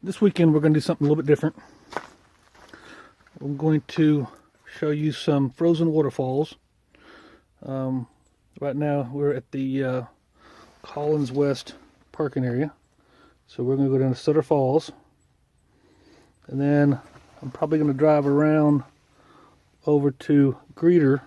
This weekend we're going to do something a little bit different. I'm going to show you some frozen waterfalls. Right now we're at the Collins West parking area. So we're going to go down to Sutter Falls. And then I'm probably going to drive around over to Greeter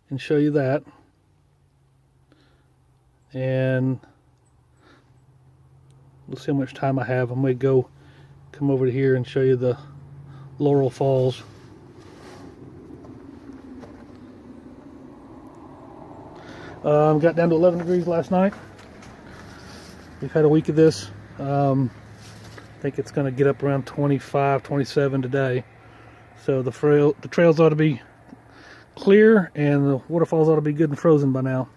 and show you that. And we'll see how much time I have. I'm going to come over to here and show you the Laurel Falls. Got down to 11 degrees last night. We've had a week of this. I think it's going to get up around 25, 27 today. So the trails ought to be clear and the waterfalls ought to be good and frozen by now.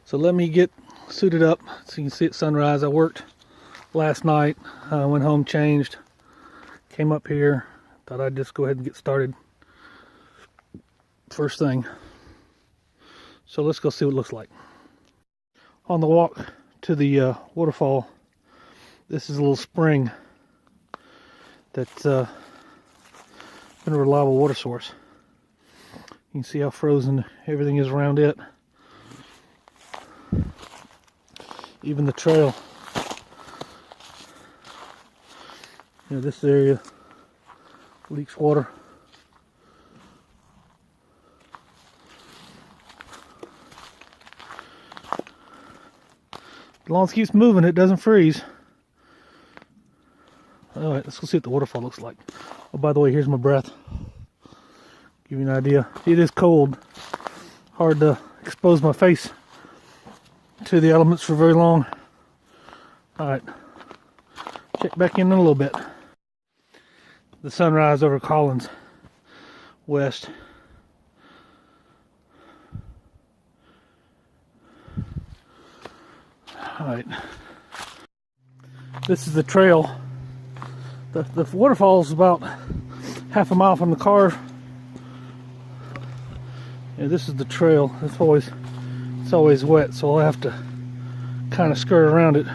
So let me get suited up so you can see at sunrise. I worked last night, went home, changed, came up here, thought I'd just go ahead and get started first thing. So let's go see what it looks like. On the walk to the waterfall, this is a little spring that's been a reliable water source. You can see how frozen everything is around it. Even the trail. You know, this area leaks water. As long as it keeps moving, it doesn't freeze. Alright, let's go see what the waterfall looks like. Oh, by the way, here's my breath. Give you an idea. It is cold. Hard to expose my face to the elements for very long. Alright, check back in a little bit. The sunrise over Collins West. Alright, this is the trail. The waterfall is about half a mile from the car. And this is the trail. It's always wet, so I'll have to kind of skirt around it.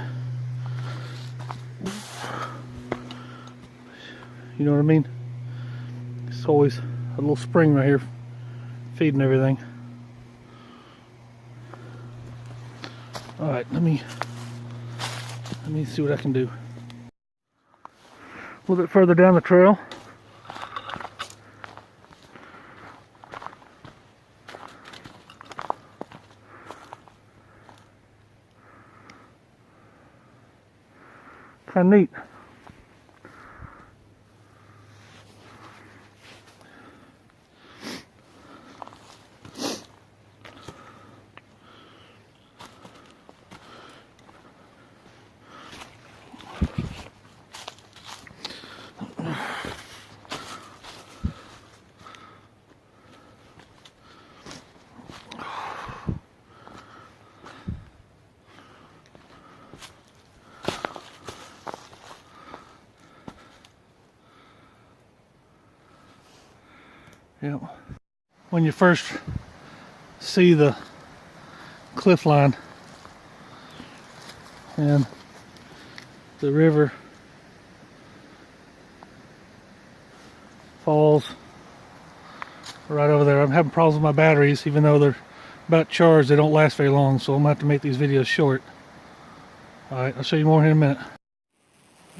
You know what I mean? It's always a little spring right here feeding everything. Alright, let me see what I can do. A little bit further down the trail. Kind of neat. Yeah. When you first see the cliff line and the river falls right over there. I'm having problems with my batteries, even though they're about charged. They don't last very long, so I'm gonna have to make these videos short. Alright, I'll show you more here in a minute.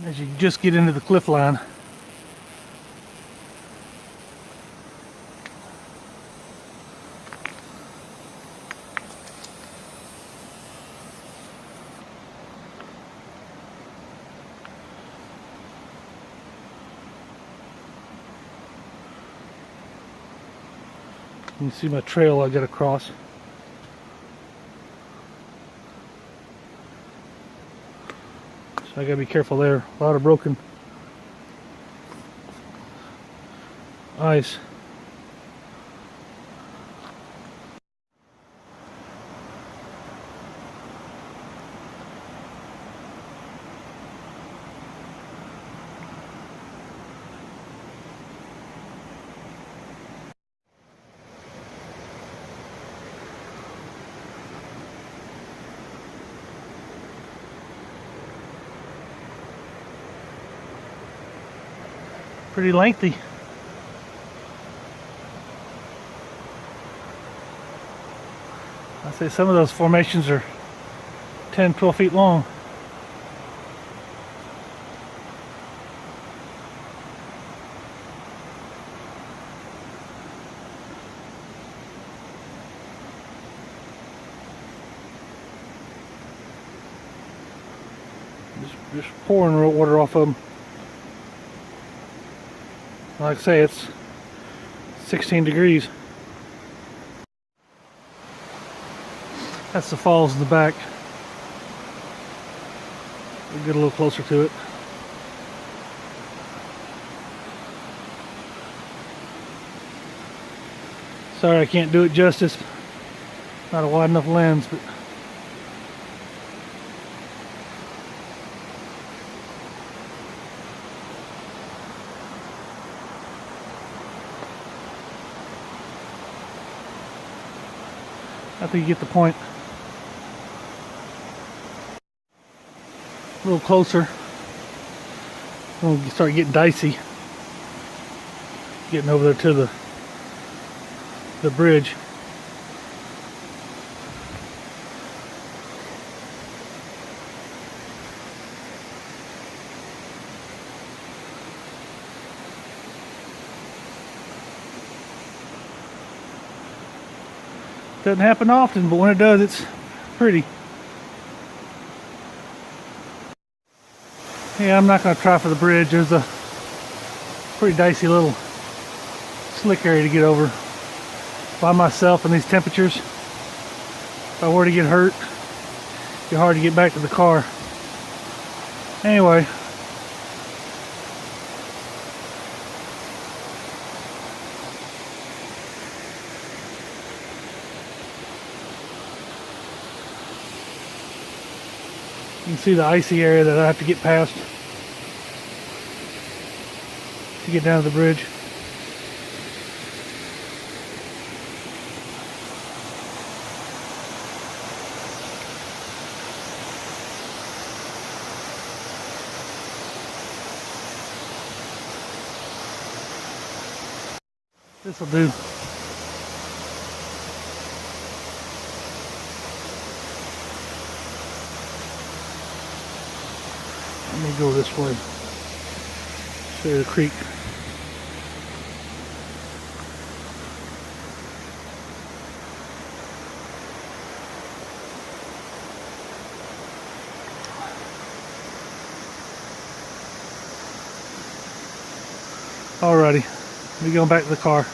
As you just get into the cliff line, you can see my trail I got across. So I gotta be careful there. A lot of broken ice. pretty lengthy. I say some of those formations are 10, 12 feet long. Just pouring water off of them. Like I say, it's 16 degrees. That's the falls in the back. We'll get a little closer to it. Sorry I can't do it justice. Not a wide enough lens, but I think you get the point. A little closer. We'll start getting dicey. Getting over there to the bridge. Doesn't happen often, but when it does, it's pretty. Yeah, I'm not going to try for the bridge. There's a pretty dicey little slick area to get over by myself in these temperatures. If I were to get hurt, it'd be hard to get back to the car. Anyway, you can see the icy area that I have to get past to get down to the bridge. This will do. Let me go this way. Show you the creek. Alrighty, we going back to the car.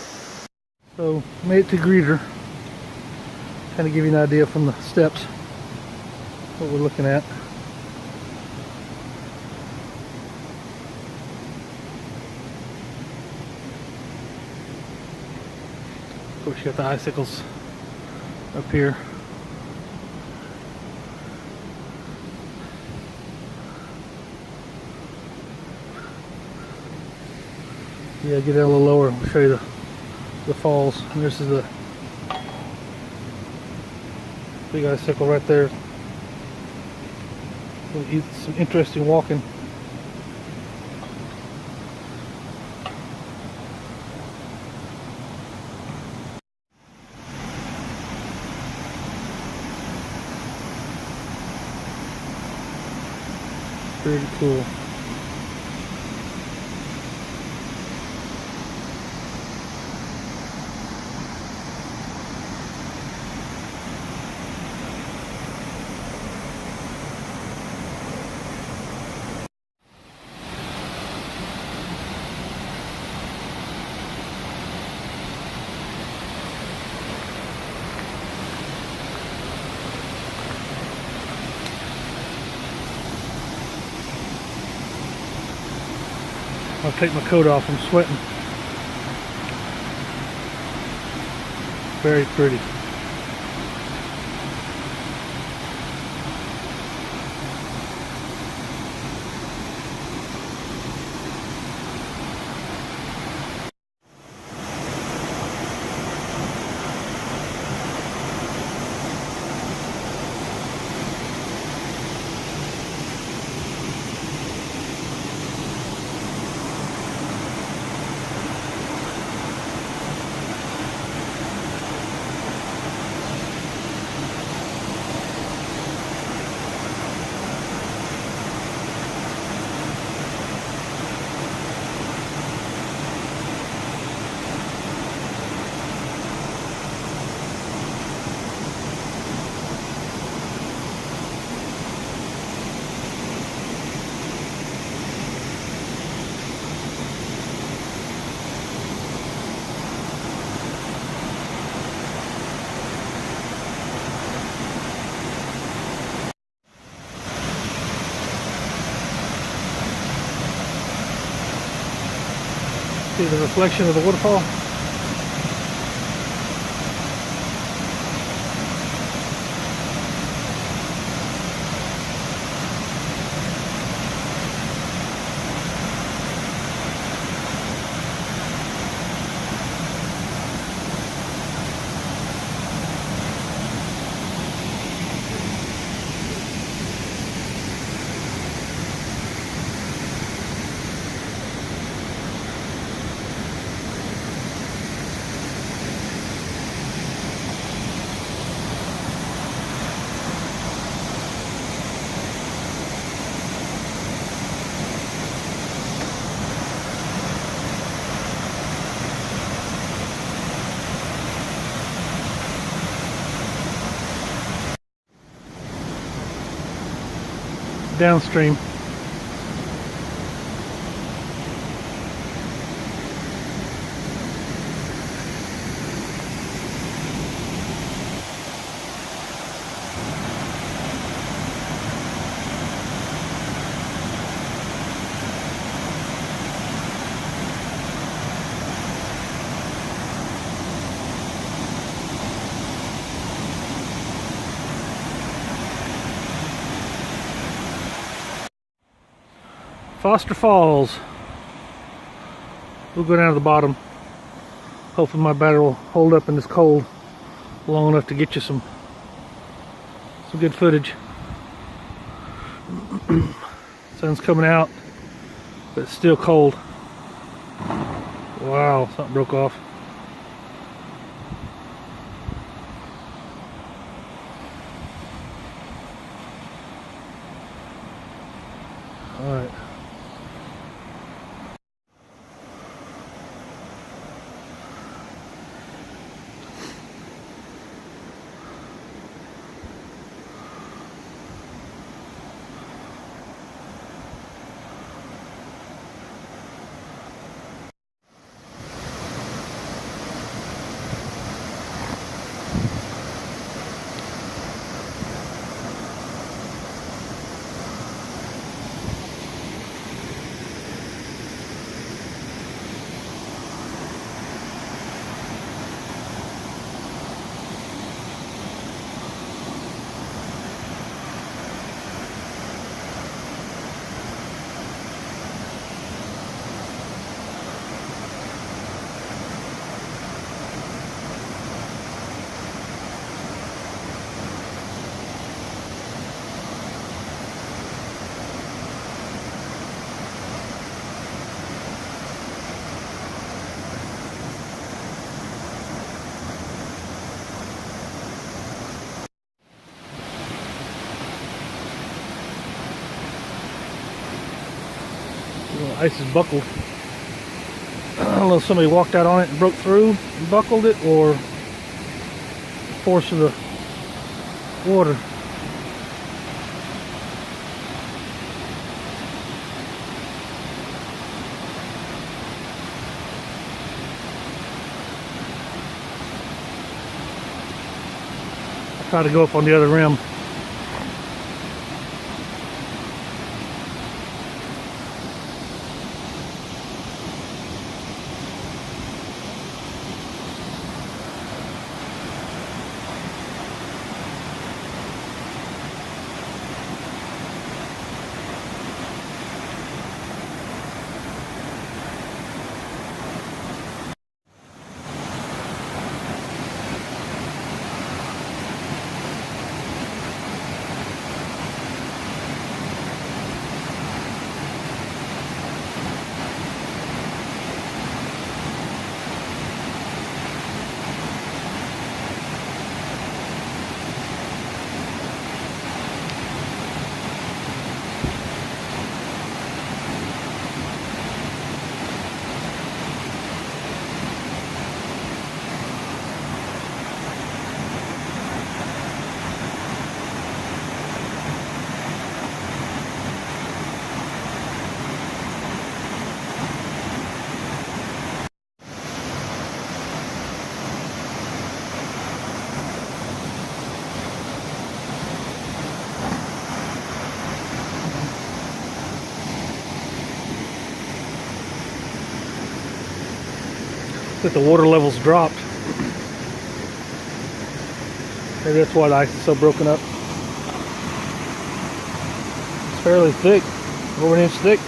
So made it to Greeter. Kind of give you an idea from the steps what we're looking at. Of course, you got the icicles up here. Yeah, get down a little lower. I'll show you the falls. And this is the big icicle right there. Some interesting walking. Pretty cool. I'll take my coat off, I'm sweating. Very pretty. See the reflection of the waterfall? Downstream. Foster Falls. We'll go down to the bottom. Hopefully my battery will hold up in this cold long enough to get you some good footage. Sun's coming out, but it's still cold. Wow, something broke off. All right. The ice is buckled. I don't know if somebody walked out on it and broke through and buckled it, or force of the water. I try to go up on the other rim. that the water levels dropped. Maybe that's why the ice is so broken up. It's fairly thick, over an inch thick.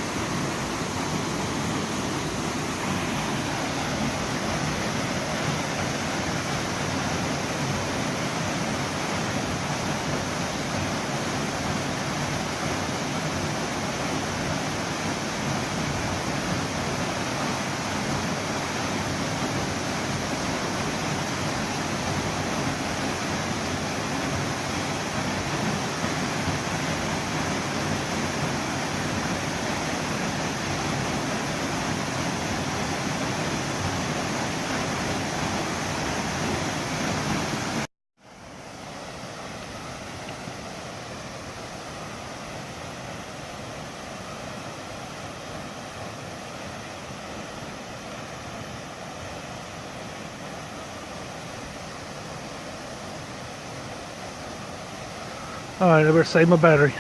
Alright, I better save my battery.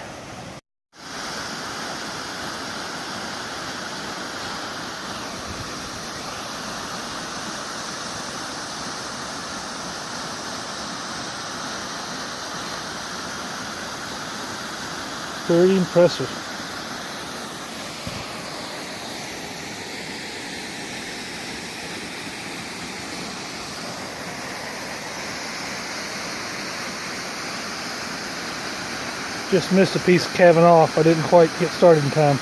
Very impressive. Just missed a piece calving off. I didn't quite get started in time.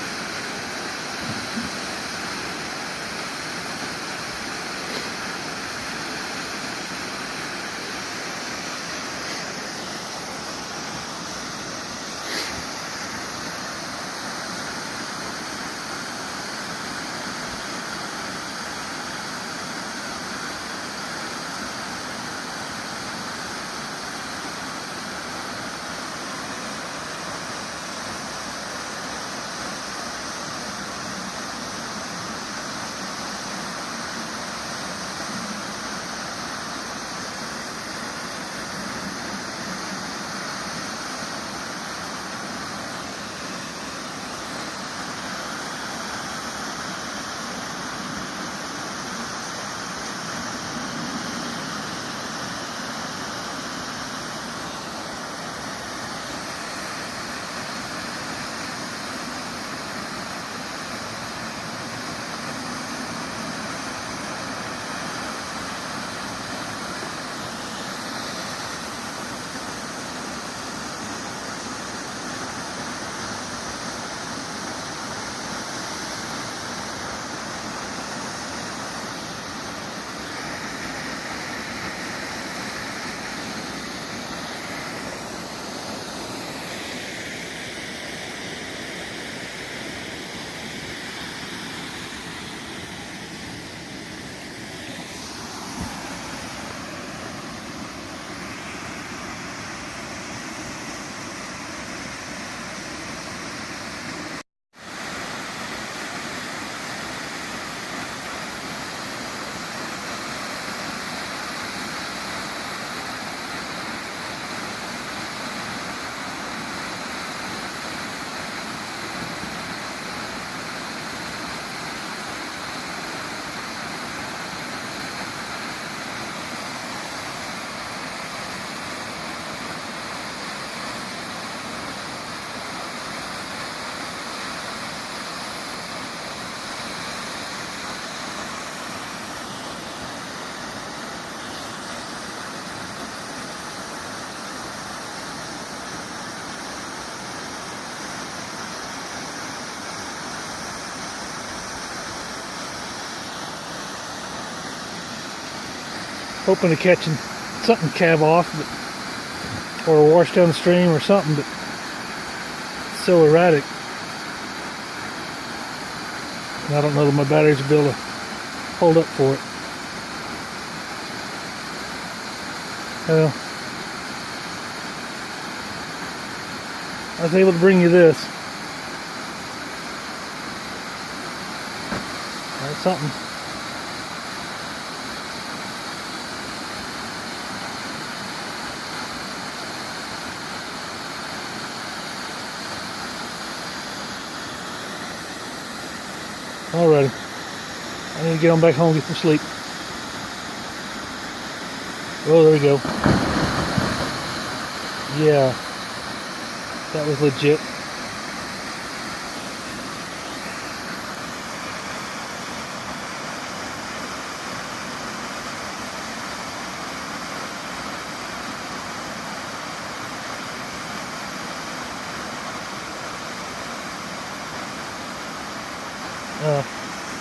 Hoping to catch something calve off, or wash down the stream or something, but it's so erratic. And I don't know that my batteries will be able to hold up for it. Well, I was able to bring you this. That's something. Alrighty. I need to get on back home and get some sleep. Oh, there we go. Yeah, that was legit.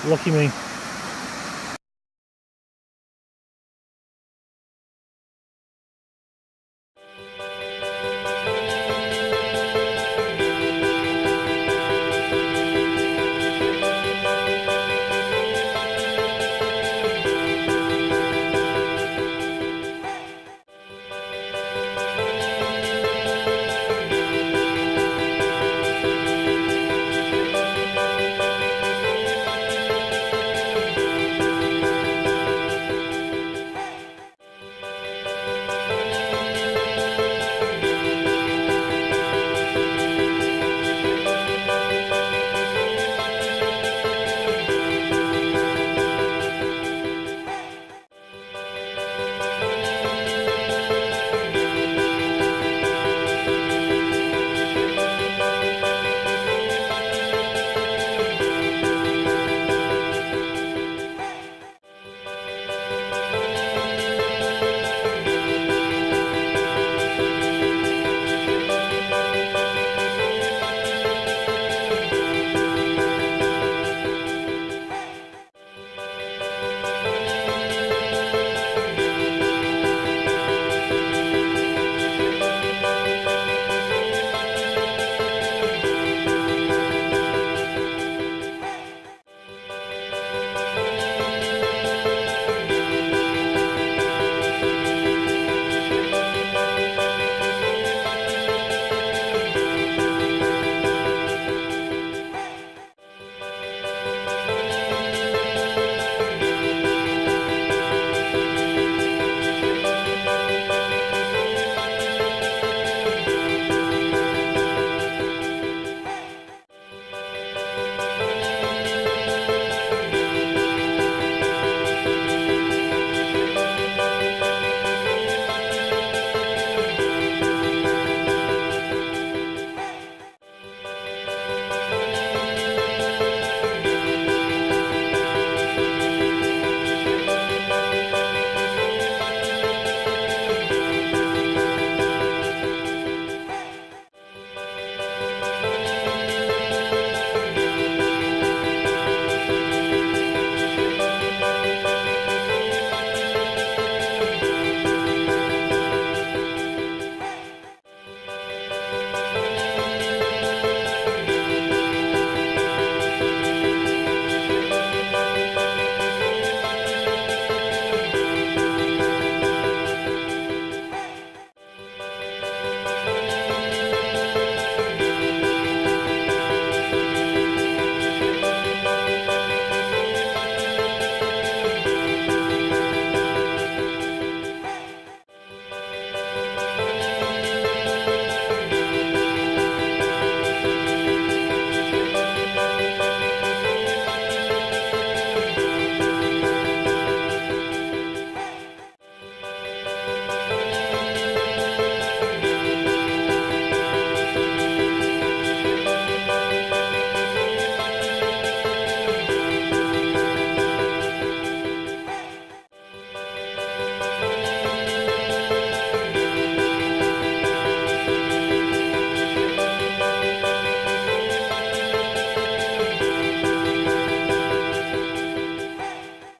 Lucky me.